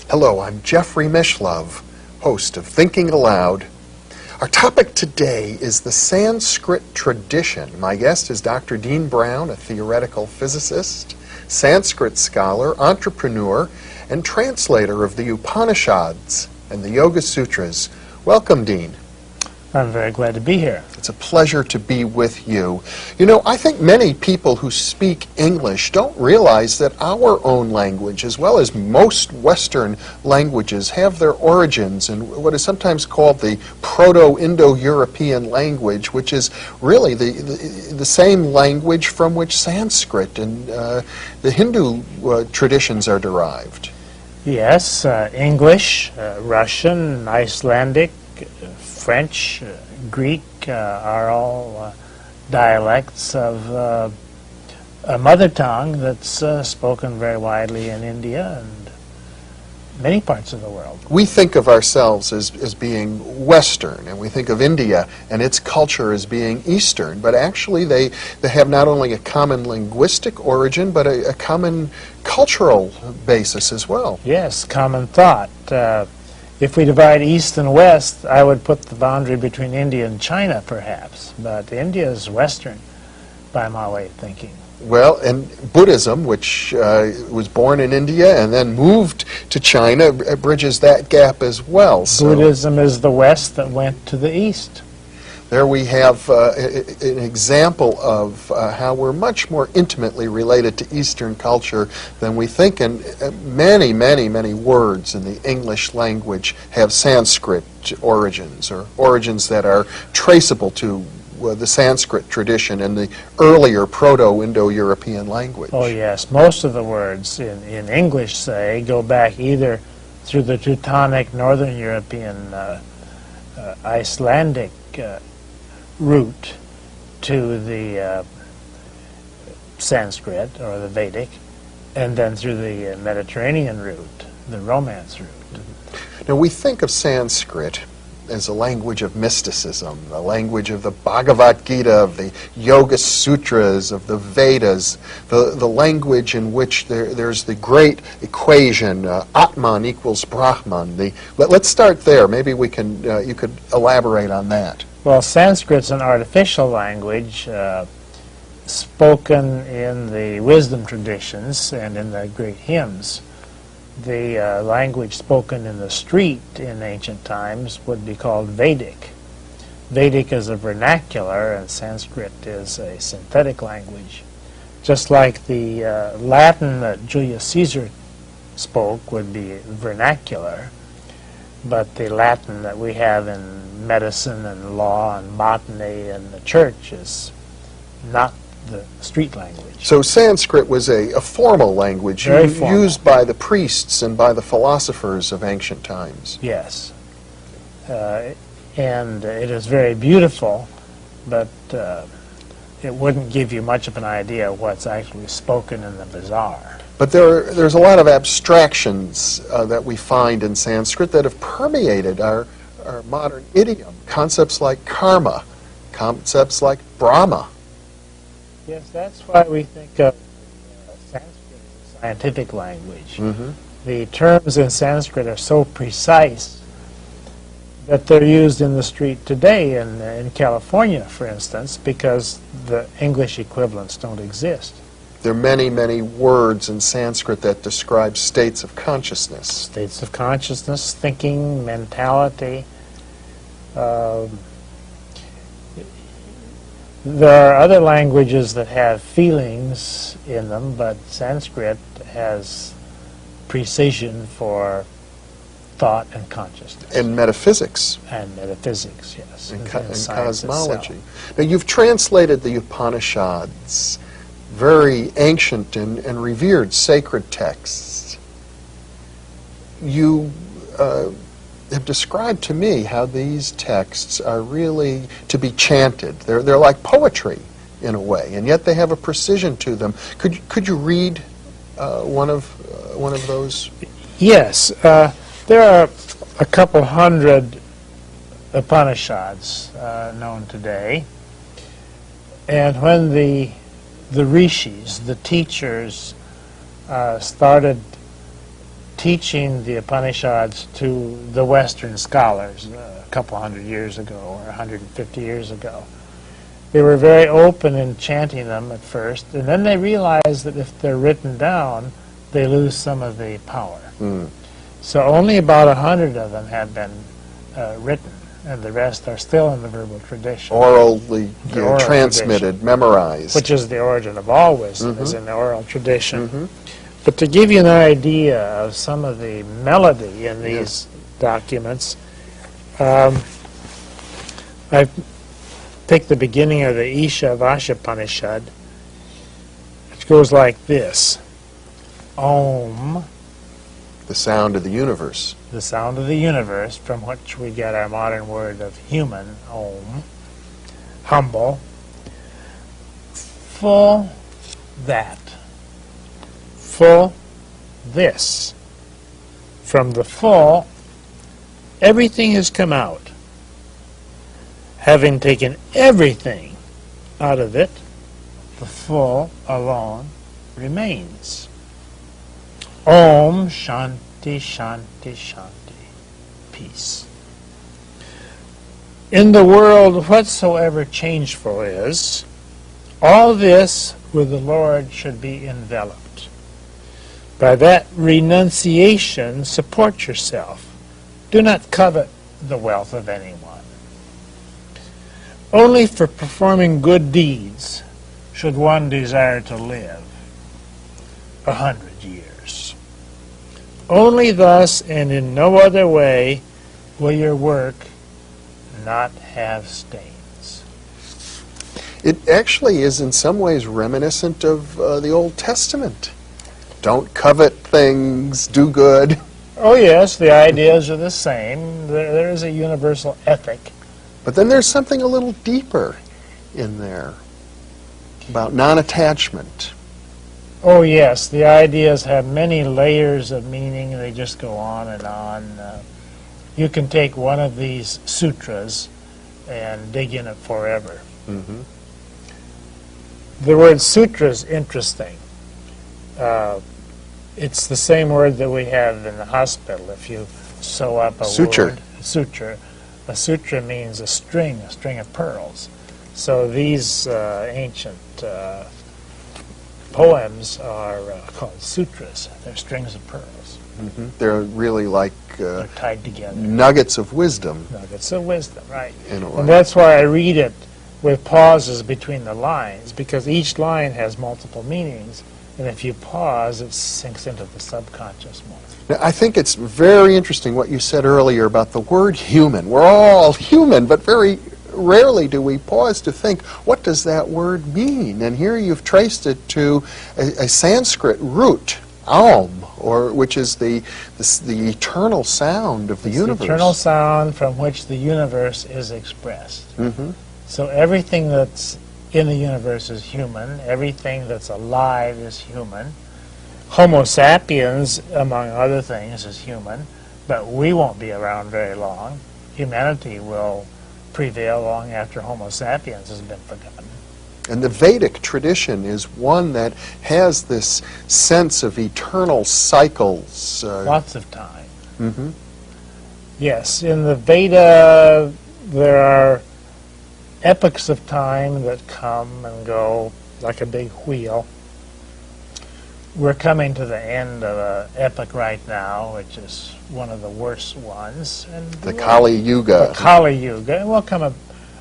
Hello, I'm Jeffrey Mishlove, host of Thinking Aloud. Our topic today is the Sanskrit tradition. My guest is Dr. Dean Brown, a theoretical physicist, Sanskrit scholar, entrepreneur, and translator of the Upanishads and the Yoga Sutras. Welcome, Dean. I'm very glad to be here. It's a pleasure to be with you. You know, I think many people who speak English don't realize that our own language, as well as most Western languages, have their origins in what is sometimes called the Proto-Indo-European language, which is really the same language from which Sanskrit and the Hindu traditions are derived. Yes, English, Russian, Icelandic, French, Greek are all dialects of a mother tongue that's spoken very widely in India and many parts of the world. We think of ourselves as being Western, and we think of India and its culture as being Eastern, but actually they have not only a common linguistic origin, but a common cultural basis as well. Yes, common thought. If we divide East and West, I would put the boundary between India and China, perhaps. But India is Western, by my way of thinking. Well, and Buddhism, which was born in India and then moved to China, bridges that gap as well. So Buddhism is the West that went to the East. There we have an example of how we're much more intimately related to Eastern culture than we think, and many, many, many words in the English language have Sanskrit origins, or origins that are traceable to the Sanskrit tradition and the earlier Proto-Indo-European language. Oh yes, most of the words in English, say, go back either through the Teutonic Northern European Icelandic route to the Sanskrit or the Vedic, and then through the Mediterranean route, the Romance route. Now we think of Sanskrit as a language of mysticism, the language of the Bhagavad Gita, of the Yoga Sutras, of the Vedas, the language in which there's the great equation, Atman equals Brahman. Let's start there. Maybe we can, you could elaborate on that. Well, Sanskrit's an artificial language spoken in the wisdom traditions and in the great hymns. The language spoken in the street in ancient times would be called Vedic. Vedic is a vernacular, and Sanskrit is a synthetic language. Just like the Latin that Julius Caesar spoke would be vernacular, but the Latin that we have in medicine and law and botany and the church is not the street language. So Sanskrit was a formal language used by the priests and by the philosophers of ancient times. Yes. And it is very beautiful, but it wouldn't give you much of an idea of what's actually spoken in the bazaar. But there's a lot of abstractions that we find in Sanskrit that have permeated our modern idiom. Concepts like karma, concepts like Brahma. Yes, that's why we think of Sanskrit as a scientific language. Mm-hmm. The terms in Sanskrit are so precise that they're used in the street today in California, for instance, because the English equivalents don't exist. There are many, many words in Sanskrit that describe states of consciousness. States of consciousness, thinking, mentality. There are other languages that have feelings in them, but Sanskrit has precision for thought and consciousness. And metaphysics. And metaphysics, yes. And cosmology. Now, you've translated the Upanishads, very ancient and revered sacred texts. You have described to me how these texts are really to be chanted. They're like poetry in a way, and yet they have a precision to them. Could you read one of those? Yes, there are a couple hundred Upanishads known today, and when the rishis, the teachers, started teaching the Upanishads to the Western scholars a couple hundred years ago or 150 years ago. They were very open in chanting them at first, and then they realized that if they're written down, they lose some of the power. So only about 100 of them have been written, and the rest are still in the verbal tradition. Orally Oral transmitted, tradition, memorized. which is the origin of all wisdom, is in the oral tradition. But to give you an idea of some of the melody in these documents, I picked the beginning of the Isha Vashapanishad, which goes like this. Om, The sound of the universe. the sound of the universe, from which we get our modern word of human, Om. Humble. Full that. Full this. From the full, everything has come out. Having taken everything out of it, the full alone remains. Om Shanti Shanti Shanti. Peace. In the world whatsoever changeful is, all this with the Lord should be enveloped. By that renunciation, support yourself. Do not covet the wealth of anyone. Only for performing good deeds should one desire to live 100 years. Only thus and in no other way will your work not have stains. It actually is in some ways reminiscent of the Old Testament. Don't covet things, do good. Oh yes, the ideas are the same. There is a universal ethic. But then there's something a little deeper in there about non-attachment. Oh yes, the ideas have many layers of meaning. They just go on and on. You can take one of these sutras and dig in it forever. The word sutra is interesting. It's the same word that we have in the hospital. If you sew up a Suture. word, suture. A sutra means a string of pearls. So these ancient poems are called sutras. They're strings of pearls. They're really like They're tied together. nuggets of wisdom. Nuggets of wisdom, right. In a way. And that's why I read it with pauses between the lines, because each line has multiple meanings, and if you pause, it sinks into the subconscious more. Now, I think it's very interesting what you said earlier about the word human. We're all human, but very rarely do we pause to think, what does that word mean? And here you've traced it to a Sanskrit root, Aum, or which is the eternal sound of the universe. The eternal sound from which the universe is expressed. So everything that's in the universe is human. Everything that's alive is human. Homo sapiens, among other things, is human, but we won't be around very long. Humanity will prevail long after Homo sapiens has been forgotten. And the Vedic tradition is one that has this sense of eternal cycles. Lots of time. Yes, in the Veda there are epochs of time that come and go like a big wheel. We're coming to the end of an epoch right now, which is one of the worst ones. And The Kali Yuga. The Kali Yuga. And we'll come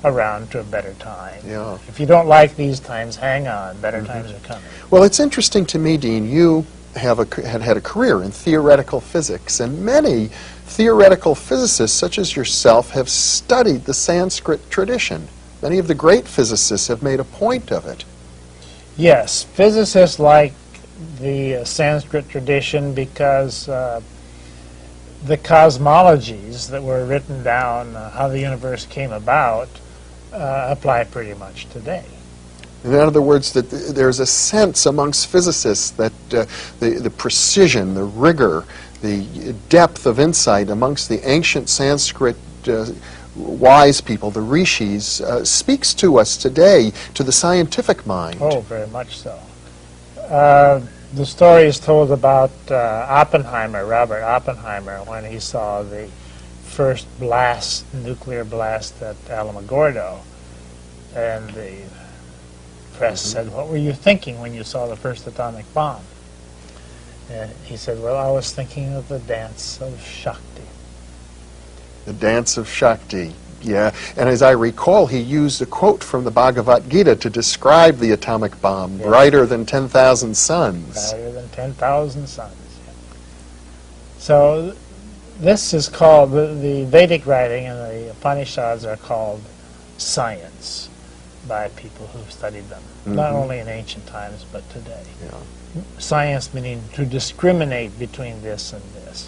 around to a better time. Yeah. If you don't like these times, hang on. Better times are coming. Well, it's interesting to me, Dean, you had a career in theoretical physics, and many theoretical physicists, such as yourself, have studied the Sanskrit tradition. Many of the great physicists have made a point of it. Yes, physicists like the Sanskrit tradition because the cosmologies that were written down, how the universe came about, apply pretty much today. In other words, that there's a sense amongst physicists that the precision, the rigor, the depth of insight amongst the ancient Sanskrit wise people, the rishis, speaks to us today, to the scientific mind. Oh, very much so. The story is told about Oppenheimer, Robert Oppenheimer, when he saw the first blast, nuclear blast at Alamogordo. And the press said, "What were you thinking when you saw the first atomic bomb?" And he said, "Well, I was thinking of the dance of Shakti." The dance of Shakti. Yeah, and as I recall, he used a quote from the Bhagavad Gita to describe the atomic bomb, Yes. brighter than 10,000 suns. Brighter than 10,000 suns. Yeah. So this is called, the Vedic writing and the Upanishads are called science by people who've studied them, not only in ancient times, but today. Yeah. Science meaning to discriminate between this and this.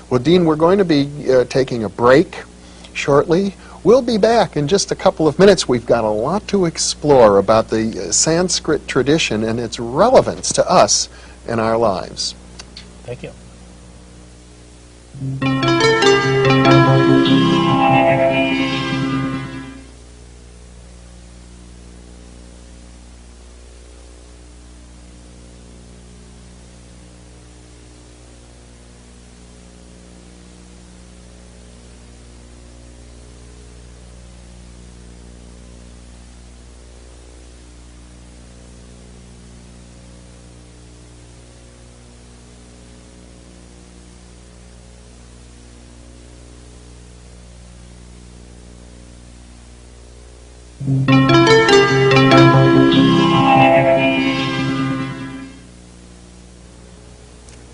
Well, Dean, we're going to be taking a break shortly. We'll be back in just a couple of minutes. We've got a lot to explore about the Sanskrit tradition and its relevance to us in our lives. Thank you.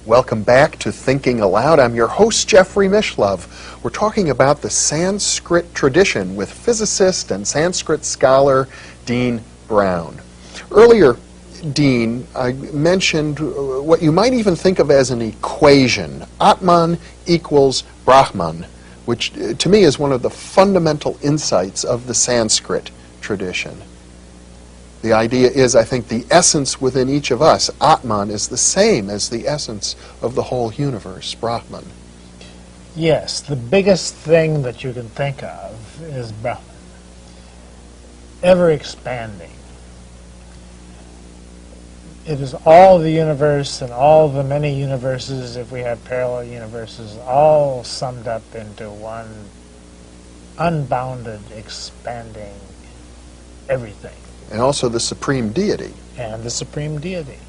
Welcome back to Thinking Aloud. I'm your host, Jeffrey Mishlove. We're talking about the Sanskrit tradition with physicist and Sanskrit scholar Dean Brown. Earlier, Dean, I mentioned what you might even think of as an equation. Atman equals Brahman, which to me is one of the fundamental insights of the Sanskrit tradition. The idea is, I think, the essence within each of us, Atman, is the same as the essence of the whole universe, Brahman. Yes, the biggest thing that you can think of is Brahman, ever expanding. It is all the universe and all the many universes, if we have parallel universes, all summed up into one unbounded, expanding everything. And also the supreme deity. And the supreme deity,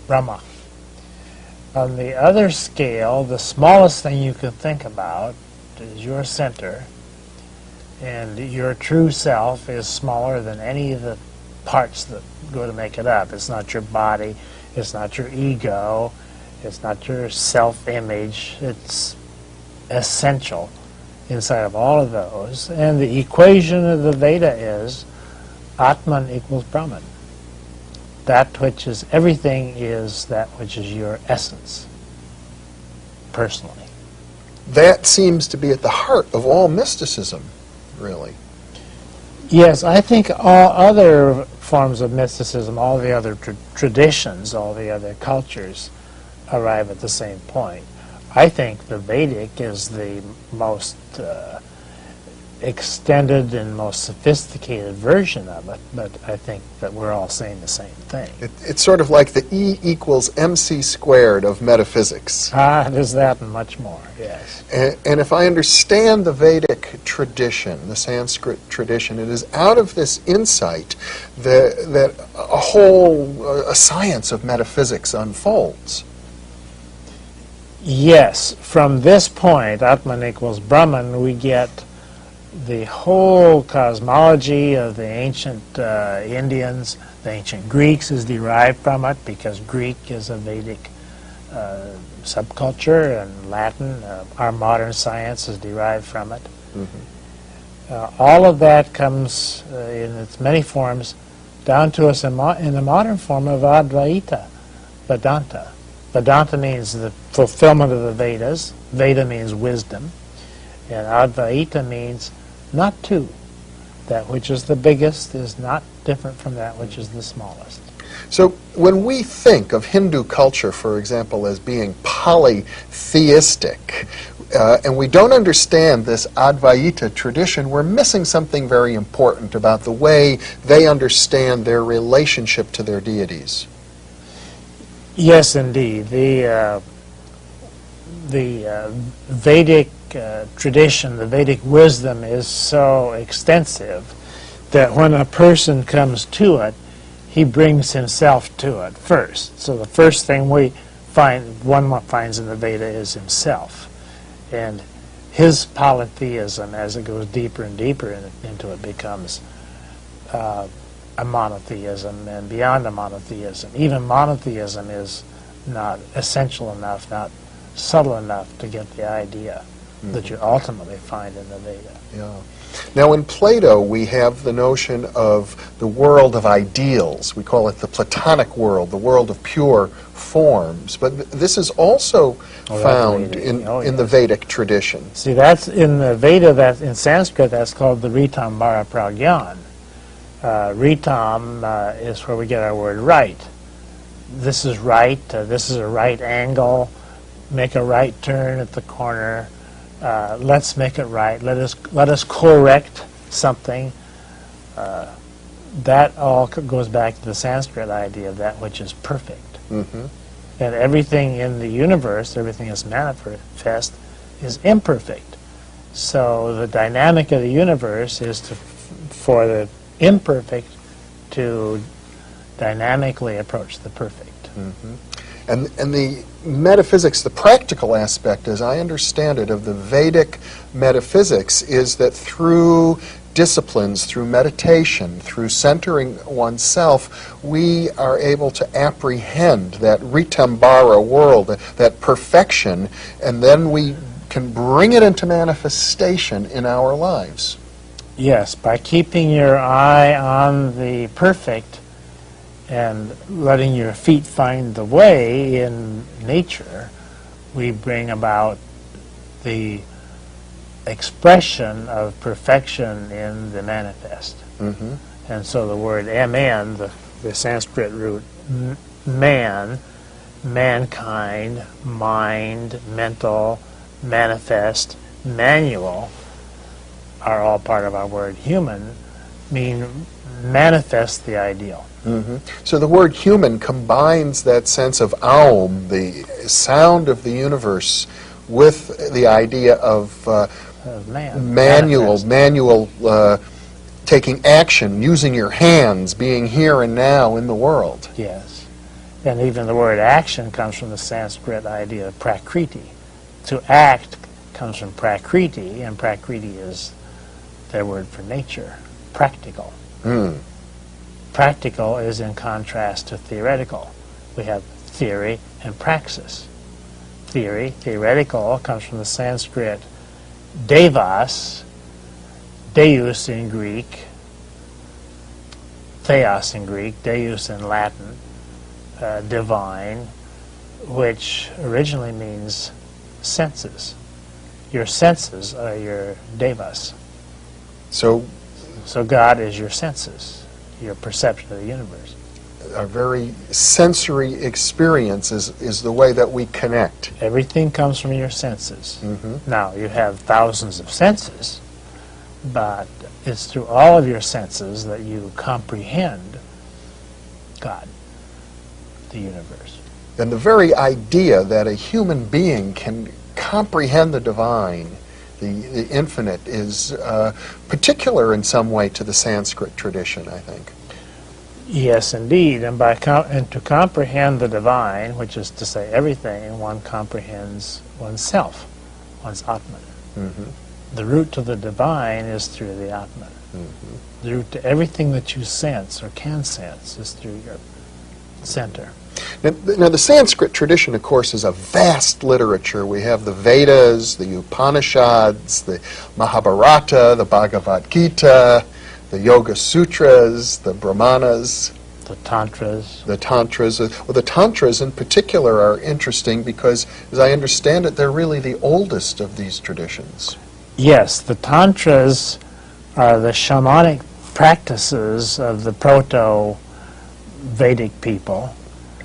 Brahma. On the other scale, the smallest thing you can think about is your center, and your true self is smaller than any of the parts that go to make it up. It's not your body, it's not your ego, it's not your self-image, it's essential inside of all of those. And the equation of the Veda is Atman equals Brahman. That which is everything is that which is your essence, personally. That seems to be at the heart of all mysticism, really. Yes, I think all other forms of mysticism, all the other traditions, all the other cultures arrive at the same point. I think the Vedic is the most extended and most sophisticated version of it, but I think that we're all saying the same thing. It's sort of like the E equals MC squared of metaphysics. It is that and much more, yes. And if I understand the Vedic tradition, the Sanskrit tradition, it is out of this insight that a whole a science of metaphysics unfolds. Yes, from this point, Atman equals Brahman, we get the whole cosmology of the ancient Indians, the ancient Greeks is derived from it because Greek is a Vedic subculture, and Latin, our modern science, is derived from it. All of that comes in its many forms down to us in the modern form of Advaita, Vedanta. Vedanta means the fulfillment of the Vedas. Veda means wisdom. And Advaita means not two. That which is the biggest is not different from that which is the smallest. So when we think of Hindu culture, for example, as being polytheistic, and we don't understand this Advaita tradition, we're missing something very important about the way they understand their relationship to their deities. Yes, indeed. The Vedic tradition, the Vedic wisdom is so extensive that when a person comes to it, he brings himself to it first. So the first thing one finds in the Veda is himself. And his polytheism, as it goes deeper and deeper into it, becomes a monotheism, and beyond a monotheism. Even monotheism is not essential enough, not subtle enough to get the idea that you ultimately find in the Veda. Yeah. Now in Plato we have the notion of the world of ideals. We call it the Platonic world, the world of pure forms. But this is also found in the Vedic tradition. See, that's in the Veda, that in Sanskrit that's called the Ritambara Pragyan. Ritam is where we get our word right. This is right, this is a right angle, make a right turn at the corner, let's make it right, let us correct something. That all goes back to the Sanskrit idea of that which is perfect. Mm-hmm. And everything in the universe, everything that's manifest, is imperfect. So the dynamic of the universe is for the imperfect to dynamically approach the perfect. Mm-hmm. And the metaphysics, the practical aspect, as I understand it, of the Vedic metaphysics is that through disciplines, through meditation, through centering oneself, we are able to apprehend that Ritambara world, that perfection, and then we can bring it into manifestation in our lives. Yes, by keeping your eye on the perfect and letting your feet find the way in nature, we bring about the expression of perfection in the manifest. Mm-hmm. And so the word mn, the Sanskrit root man, mankind, mind, mental, manifest, manual, are all part of our word human, mean manifest the ideal. Mm-hmm. So the word human combines that sense of aum, the sound of the universe, with the idea of manual, taking action, using your hands, being here and now in the world. Yes. And even the word action comes from the Sanskrit idea of prakriti. To act comes from prakriti, and prakriti is their word for nature, practical. Mm. Practical is in contrast to theoretical. We have theory and praxis. Theory, theoretical, comes from the Sanskrit devas, deus in Greek, theos in Greek, deus in Latin, divine, which originally means senses. Your senses are your devas. So God is your senses, your perception of the universe. a very sensory experience is the way that we connect. Everything comes from your senses. Mm-hmm. Now, you have thousands of senses, but it's through all of your senses that you comprehend God, the universe. And the very idea that a human being can comprehend the divine, the infinite, is particular in some way to the Sanskrit tradition, I think. Yes, indeed. And to comprehend the divine, which is to say everything, one comprehends oneself, one's Atman. Mm-hmm. The route to the divine is through the Atman. Mm-hmm. The route to everything that you sense or can sense is through your center. Now, the Sanskrit tradition, of course, is a vast literature. We have the Vedas, the Upanishads, the Mahabharata, the Bhagavad Gita, the Yoga Sutras, the Brahmanas. The Tantras. The Tantras. Well, the Tantras in particular are interesting because, as I understand it, they're really the oldest of these traditions. Yes, the Tantras are the shamanic practices of the proto-Vedic people.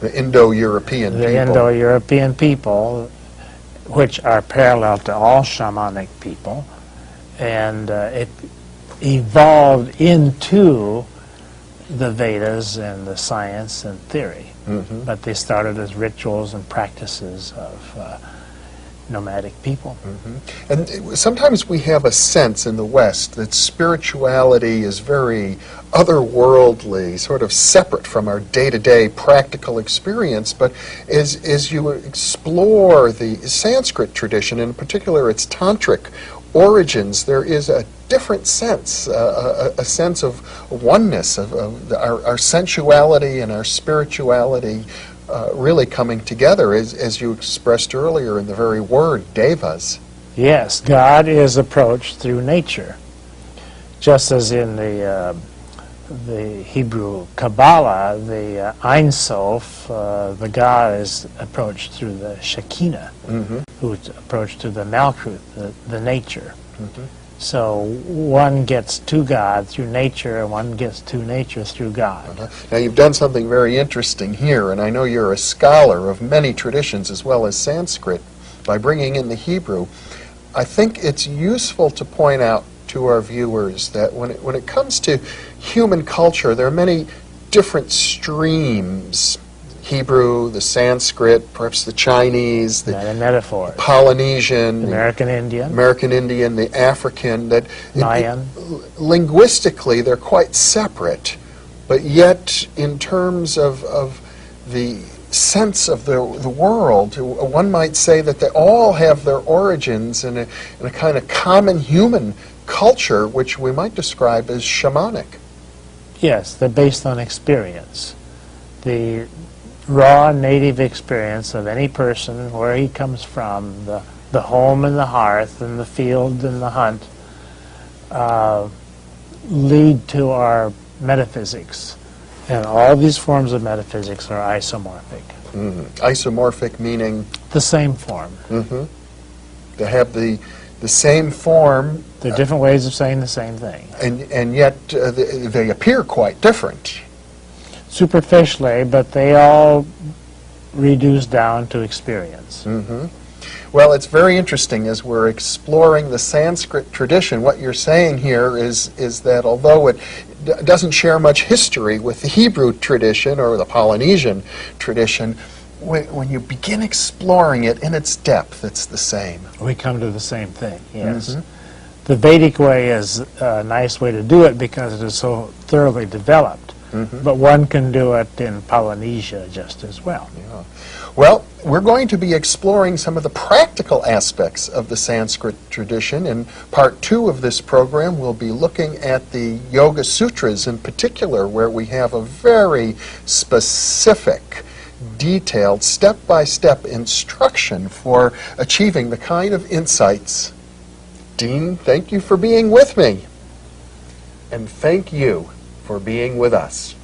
The Indo-European people. The Indo-European people, which are parallel to all shamanic people. And it evolved into the Vedas and the science and theory. but they started as rituals and practices of nomadic people. And sometimes we have a sense in the West that spirituality is very otherworldly, sort of separate from our day-to-day practical experience, but as you explore the Sanskrit tradition, in particular its tantric origins, there is a different sense, a sense of oneness, of our sensuality and our spirituality really coming together, as you expressed earlier in the very word, devas. Yes, God is approached through nature, just as in the Hebrew Kabbalah, the Ein Sof, the God is approached through the Shekinah, who's approached through the Malkuth, the nature. So one gets to God through nature, and one gets to nature through God. Now you've done something very interesting here, and I know you're a scholar of many traditions as well as Sanskrit, by bringing in the Hebrew. I think it's useful to point out to our viewers that when it comes to human culture, there are many different streams. Hebrew, the Sanskrit, perhaps the Chinese, the metaphors. Polynesian, American Indian, the African, that Mayan. Linguistically they're quite separate, but yet in terms of the sense of the world, one might say that they all have their origins in a kind of common human culture, which we might describe as shamanic. Yes, they're based on experience. The raw native experience of any person, where he comes from, the home and the hearth and the field and the hunt, lead to our metaphysics. And all these forms of metaphysics are isomorphic. Isomorphic meaning? The same form. They have the same form. They're different ways of saying the same thing. And yet they appear quite different. Superficially, but they all reduce down to experience. Well, it's very interesting as we're exploring the Sanskrit tradition. What you're saying here is that although it doesn't share much history with the Hebrew tradition or the Polynesian tradition, when you begin exploring it in its depth, it's the same. We come to the same thing, yes. The Vedic way is a nice way to do it because it is so thoroughly developed. But one can do it in Polynesia just as well. Yeah. Well, we're going to be exploring some of the practical aspects of the Sanskrit tradition. In part 2 of this program, we'll be looking at the Yoga Sutras in particular, where we have a very specific, detailed, step-by-step instruction for achieving the kind of insights. Dean, thank you for being with me. And thank you for being with us.